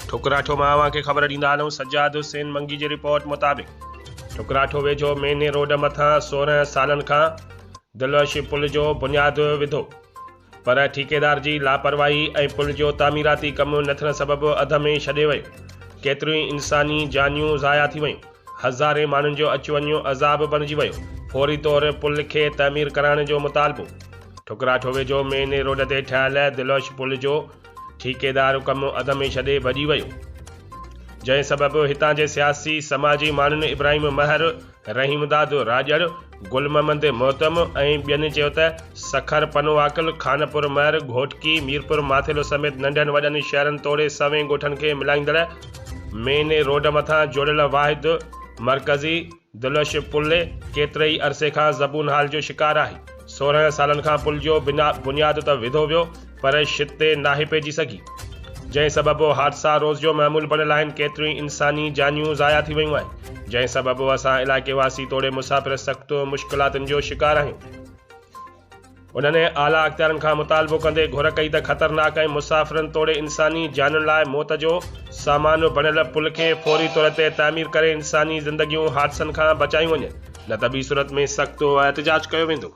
ठुकराठो मां के ख़बर ॾींदा आहियूं। सजाद हुसैन मंगी जी रिपोर्ट मुताबिक़ ठुकराठो वेझो मेन रोड मथां 16 सालनि खां दिलवश पुल जो बुनियाद विधो, पर ठेकेदार जी लापरवाही ऐं पुल जो तामीराती कमु न थियण सबबि अध में छॾे वियो। केतिरियूं इंसानी जानियूं ज़ाया थी वयूं, हज़ारे माण्हुनि जो अचु वञु अज़ाब बणिजी वियो। फौरी तौर पुल खे तमीर कराइण जो मुतालबो। ठुकराठो वेझो मेन रोड ते ठहियल दिलवश पुल जो ठेकेदार कमु अध में छॾे भॼी वियो, जंहिं सबबि हितां जे सियासी समाजी माण्हुनि इब्राहिम महर, रहीमदाद राजड़, गुल मोहम्मद मोहतम ऐं ॿियनि चयो त सखर पनवाकल, खानपुर महर, घोटकी, मीरपुर माथेलो समेत नंढनि वॾनि शहरनि तोड़े सवें ॻोठनि खे मिलाईंदड़ मेन रोड मथां जोड़ियल वाहिद मरकज़ी दिलवश पुल केतिरे ई अरसे खां ज़बून हाल जो शिकार आहे। 16 सालनि खां पुल जो बुनियाद त विधो वियो, पर शित ते नाहे पइजी सघी, जंहिं सबबि हादसा रोज़ जो मामूल बणियल आहिनि। केतिरियूं इंसानी जानियूं ज़ाया थी वियूं आहिनि, जंहिं सबबि असां इलाइक़े वासी तोड़े मुसाफ़िर सख़्त मुश्किलातुनि जो शिकार आहियूं। उन्हनि आला अख़्तियारनि खां मुतालबो कंदे घुर कई त ख़तरनाक ऐं मुसाफ़िरनि तोड़े इंसानी जानुनि लाइ मौत जो सामान बणियल पुल खे फौरी तौर ते तामीर करे इंसानी ज़िंदगियूं हादसनि खां बचायूं वञनि, न त ॿी सूरत में सख़्त एहतिजाज कयो वेंदो।